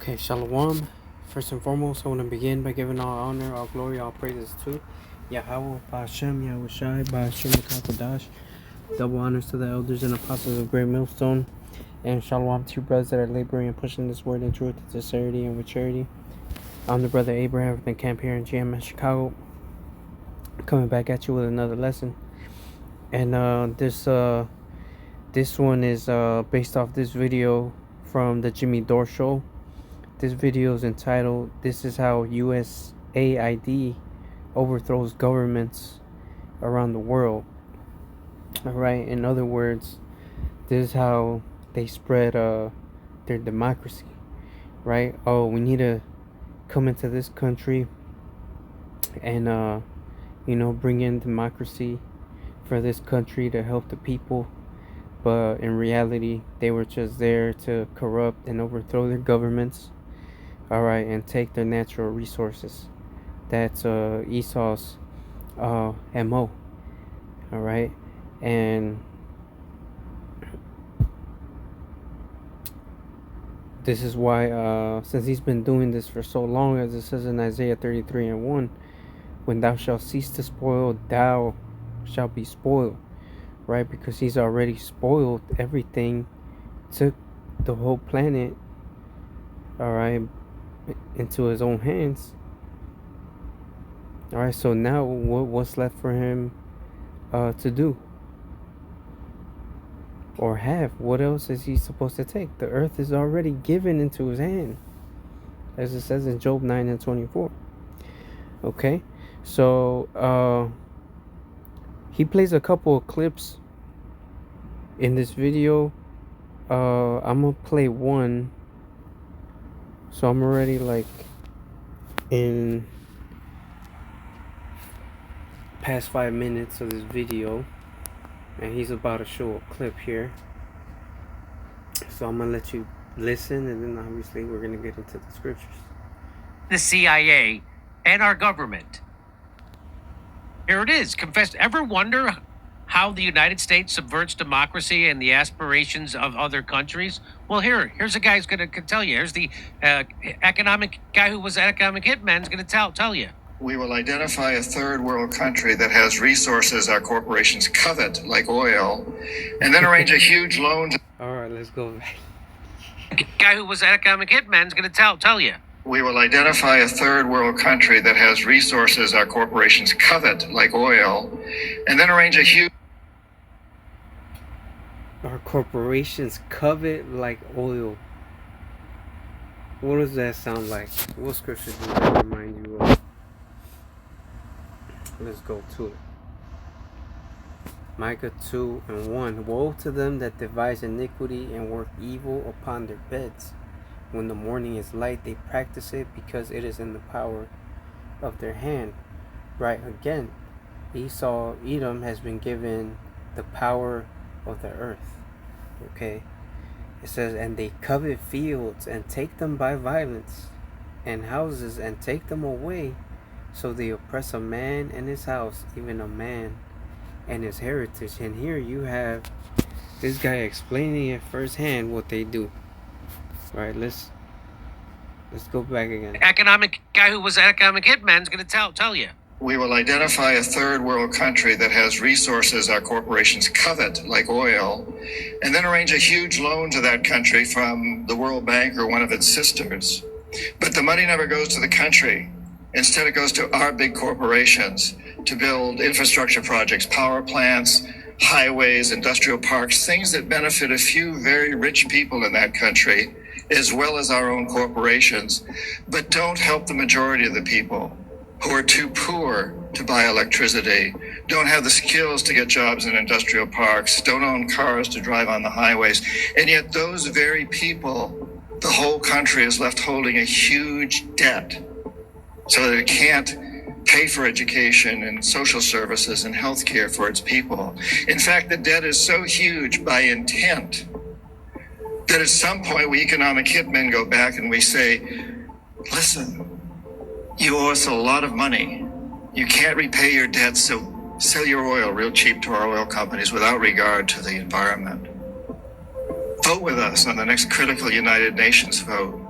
Okay, Shalom. First and foremost, I want to begin by giving all honor, all glory, all praises to Yahweh, Ba'Shem, Yahushai, Ba'Shem, Kakodash. Double honors to the elders and apostles of Great Millstone. And Shalom to you brothers that are laboring and pushing this word in truth, sincerity, and with charity. I'm the brother Abraham from the camp here in GMS, Chicago. Coming back at you with another lesson. And this one is based off this video from the Jimmy Dore Show. This video is entitled, "This is how USAID overthrows governments around the world." Alright, in other words, this is how they spread their democracy. Right? Oh, we need to come into this country and bring in democracy for this country to help the people. But in reality, they were just there to corrupt and overthrow their governments. Alright, and take their natural resources. That's Esau's MO. Alright, and this is why, since he's been doing this for so long, as it says in Isaiah 33:1, when thou shalt cease to spoil, thou shalt be spoiled. Right, because he's already spoiled everything, took the whole planet, alright, into his own hands. Alright, so now what's left for him to do or have? What else is he supposed to take? The earth is already given into his hand, as it says in Job 9:24. Okay, so he plays a couple of clips in this video. I'm gonna play one. So I'm already in past 5 minutes of this video, and he's about to show a clip here. So I'm gonna let you listen, and then obviously we're gonna get into the scriptures. The CIA and our government. Here it is. Confess. Ever wonder how the United States subverts democracy and the aspirations of other countries? Well, here's a guy who's going to tell you. Here's the economic guy who was an economic hitman is going to tell you. We will identify a third world country that has resources our corporations covet, like oil, and then arrange a huge loan to... All right, let's go back. Guy who was an economic hitman is going to tell you. We will identify a third world country that has resources our corporations covet, like oil, and then arrange a huge... Our corporations covet like oil. What does that sound like? What scripture does that remind you of? Let's go to it. Micah 2:1. Woe to them that devise iniquity and work evil upon their beds. When the morning is light, they practice it, because it is in the power of their hand. Right, again, Edom has been given the power of the earth. Okay, it says, and they covet fields and take them by violence, and houses and take them away. So they oppress a man and his house, even a man and his heritage. And here you have this guy explaining it firsthand what they do. Right, let's go back again. Economic guy who was an economic hitman is going to tell you. We will identify a third world country that has resources our corporations covet, like oil, and then arrange a huge loan to that country from the World Bank or one of its sisters. But the money never goes to the country. Instead, it goes to our big corporations to build infrastructure projects, power plants, highways, industrial parks, things that benefit a few very rich people in that country, as well as our own corporations, but don't help the majority of the people who are too poor to buy electricity, don't have the skills to get jobs in industrial parks, don't own cars to drive on the highways. And yet those very people, the whole country is left holding a huge debt so that it can't pay for education and social services and healthcare for its people. In fact, the debt is so huge by intent that at some point we economic hitmen go back and we say, listen, you owe us a lot of money. You can't repay your debts, so sell your oil real cheap to our oil companies without regard to the environment. Vote with us on the next critical United Nations vote.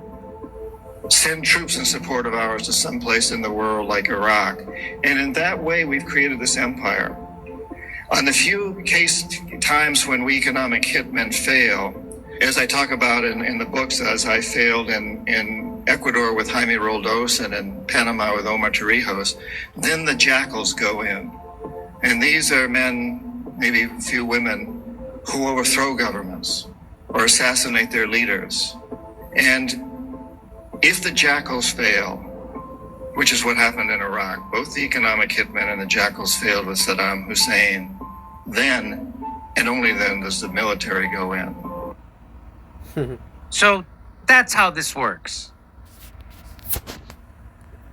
send troops in support of ours to some place in the world like Iraq. And in that way, we've created this empire. On the few times when we economic hitmen fail, as I talk about in the books, as I failed in Ecuador with Jaime Roldos and in Panama with Omar Torrijos, then the jackals go in. And these are men, maybe a few women, who overthrow governments or assassinate their leaders. And if the jackals fail, which is what happened in Iraq, both the economic hitmen and the jackals failed with Saddam Hussein, then and only then does the military go in. So that's how this works.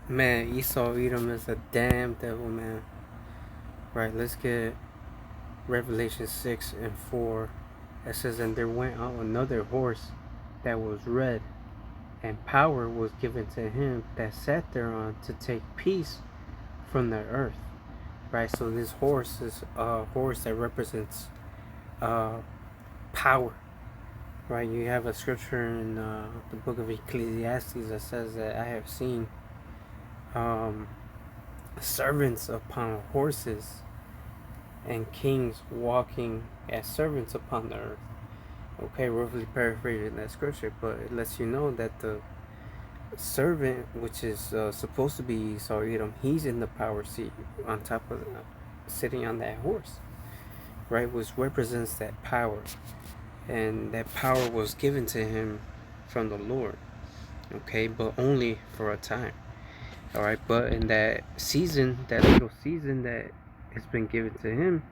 Man, Esau Edom is a damn devil, man. Right, let's get Revelation 6 and 4. It says, and there went out another horse that was red, and power was given to him that sat thereon to take peace from the earth. Right, so this horse is a horse that represents power. Right, you have a scripture in the book of Ecclesiastes that says that I have seen servants upon horses and kings walking as servants upon the earth. Okay, roughly paraphrasing that scripture, but it lets you know that the servant, which is supposed to be Esau Edom, he's in the power seat on top of sitting on that horse, right, which represents that power, and that power was given to him from the Lord. Okay, but only for a time. All right, but in that season, that little season that has been given to him,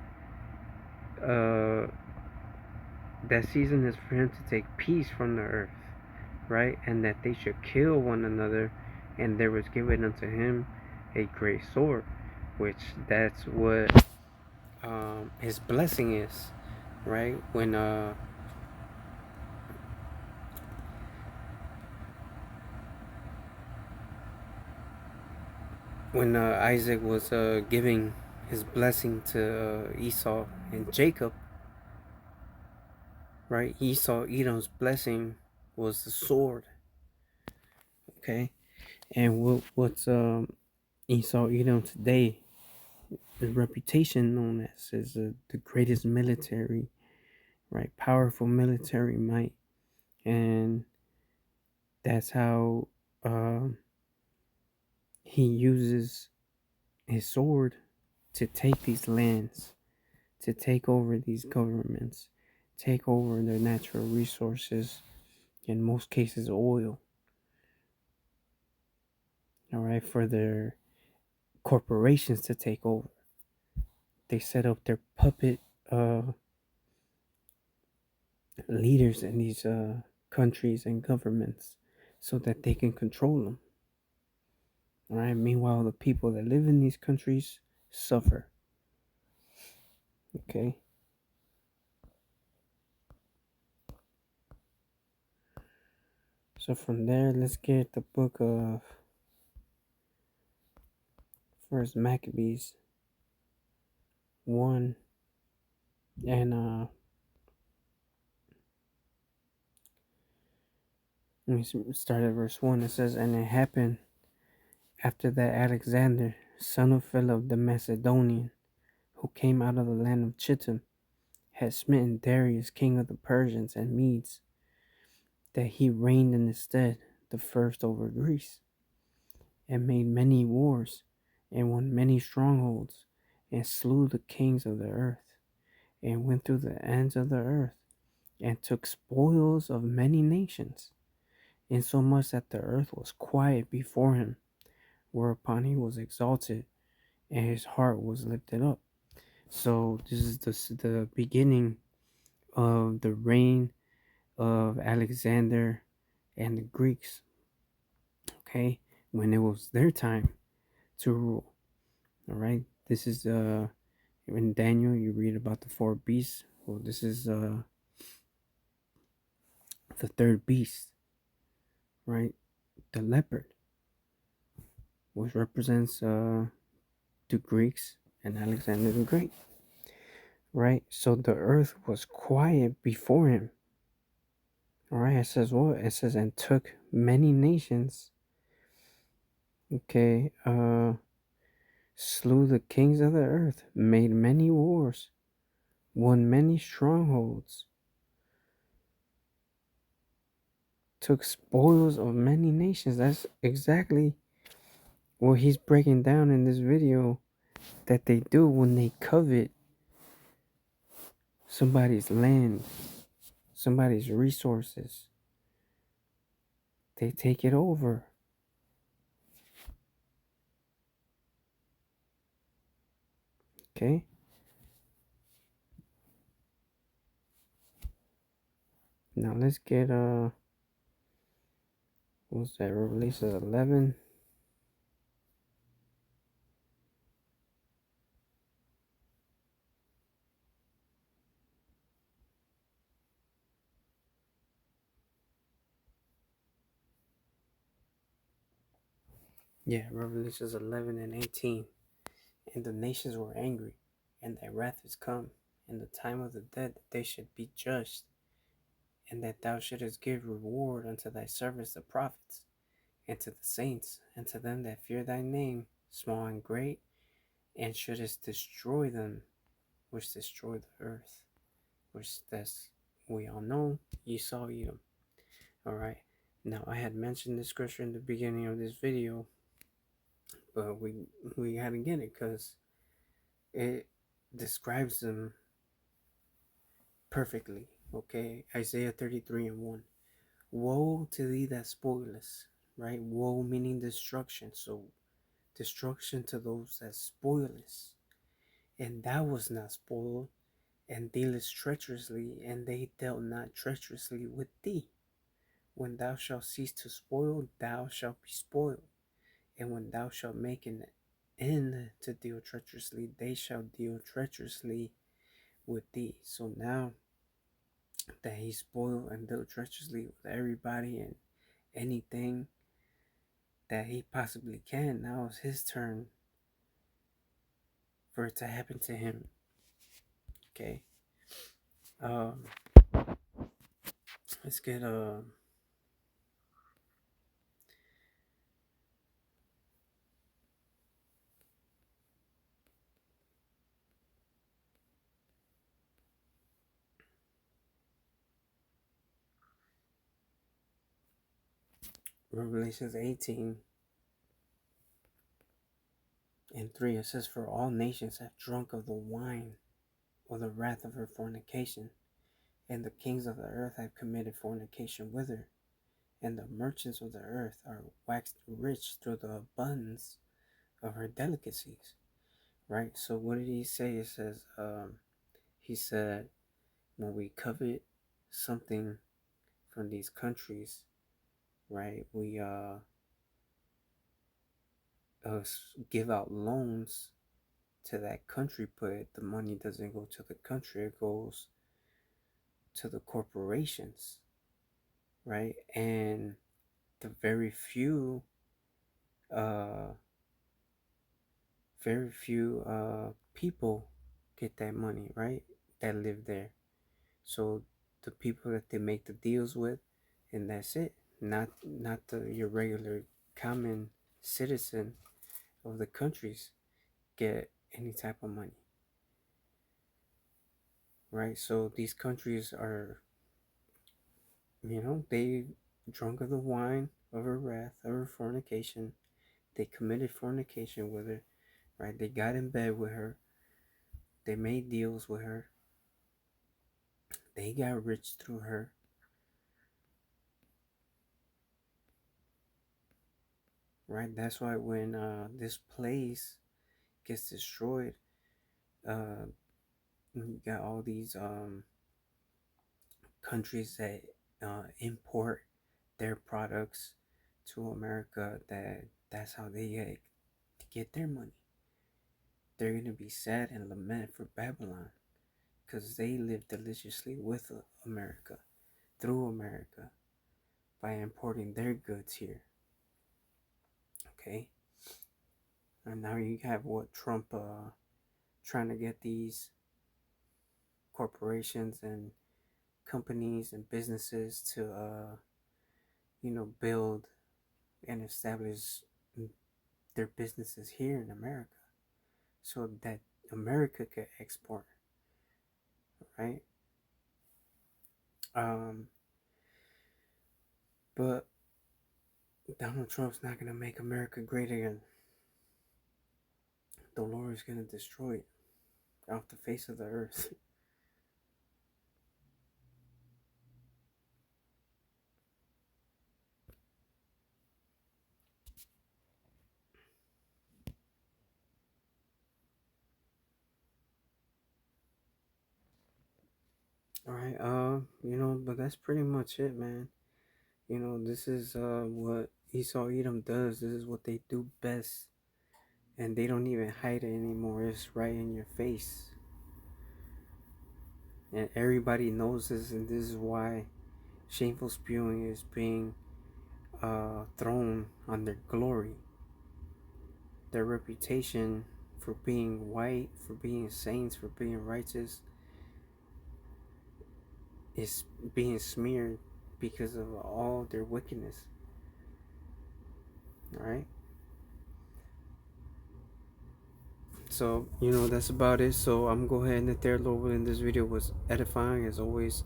that season is for him to take peace from the earth, right? And that they should kill one another, and there was given unto him a great sword, which that's what his blessing is, right? When Isaac was giving his blessing to Esau and Jacob, right? Esau Edom's blessing was the sword. Okay, and what's Esau Edom today? The reputation known as is the greatest military, right? Powerful military might, and that's how he uses his sword to take these lands, to take over these governments, take over their natural resources, in most cases oil, all right, for their corporations to take over. They set up their puppet leaders in these countries and governments so that they can control them. All right. Meanwhile, the people that live in these countries suffer. Okay. So from there, let's get the book of First Maccabees 1 and let me start at verse 1. It says, and it happened after that Alexander, son of Philip the Macedonian, who came out of the land of Chittim, had smitten Darius, king of the Persians and Medes, that he reigned in his stead, the first over Greece, and made many wars, and won many strongholds, and slew the kings of the earth, and went through the ends of the earth, and took spoils of many nations, insomuch that the earth was quiet before him, whereupon he was exalted, and his heart was lifted up. So this is the beginning of the reign of Alexander and the Greeks. Okay, when it was their time to rule. All right, this is in Daniel you read about the four beasts. Well, this is the third beast, right? The leopard, which represents the Greeks and Alexander the Great. Right, so the earth was quiet before him. All right, it says what? It says, and took many nations Okay, slew the kings of the earth, made many wars, won many strongholds, took spoils of many nations. That's exactly what he's breaking down in this video that they do when they covet somebody's land, somebody's resources. They take it over. Okay? Now let's get what's that? Revelation 11. Yeah, Revelations 11 and 18. And the nations were angry, and thy wrath is come, and the time of the dead that they should be judged, and that thou shouldest give reward unto thy servants the prophets, and to the saints, and to them that fear thy name, small and great, and shouldest destroy them which destroy the earth, which that's we all know Esau Edom. Alright. Now I had mentioned this scripture in the beginning of this video, but we had to get it because it describes them perfectly. Okay, Isaiah 33 and 1. Woe to thee that spoilest, right? Woe meaning destruction. So destruction to those that spoilest. And thou was not spoiled, and dealest treacherously, and they dealt not treacherously with thee. When thou shalt cease to spoil, thou shalt be spoiled. And when thou shalt make an end to deal treacherously, they shall deal treacherously with thee. So now that he spoiled and dealt treacherously with everybody and anything that he possibly can, now it's his turn for it to happen to him. Okay. Um, let's get Revelations 18 and 3. It says, for all nations have drunk of the wine or the wrath of her fornication, and the kings of the earth have committed fornication with her, and the merchants of the earth are waxed rich through the abundance of her delicacies. Right? So what did he say? It says, he said, when we covet something from these countries, right, we give out loans to that country, but the money doesn't go to the country, it goes to the corporations, right? And the uh very few people get that money, right? That live there. So the people that they make the deals with, and that's it. Not your regular common citizen of the countries get any type of money, right? So these countries are, they drunk of the wine of her wrath, of her fornication. They committed fornication with her, right? They got in bed with her. They made deals with her. They got rich through her, right? That's why when this place gets destroyed, uh, you got all these countries that import their products to America. That's how they get their money. They're gonna be sad and lament for Babylon because they live deliciously with America, through America, by importing their goods here. Okay, and now you have what Trump trying to get these corporations and companies and businesses to build and establish their businesses here in America so that America could export, right? Um, but Donald Trump's not gonna make America great again. The Lord is gonna destroy it off the face of the earth. All right, but that's pretty much it, man. This is what Esau Edom does. This is what they do best, and they don't even hide it anymore. It's right in your face, and everybody knows this, and this is why shameful spewing is being thrown on their glory, their reputation for being white, for being saints, for being righteous, is being smeared because of all their wickedness. All right. So that's about it. So I'm gonna go ahead and let there, Lord willing, this video was edifying as always.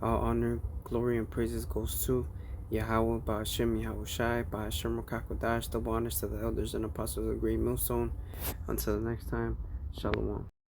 All honor, glory, and praises goes to Yahweh, Ba'ashem, Yahweh Shai, Ba'ashem, Rakakodash. Double honors to the elders and apostles of the Great Millstone. Until the next time, Shalom.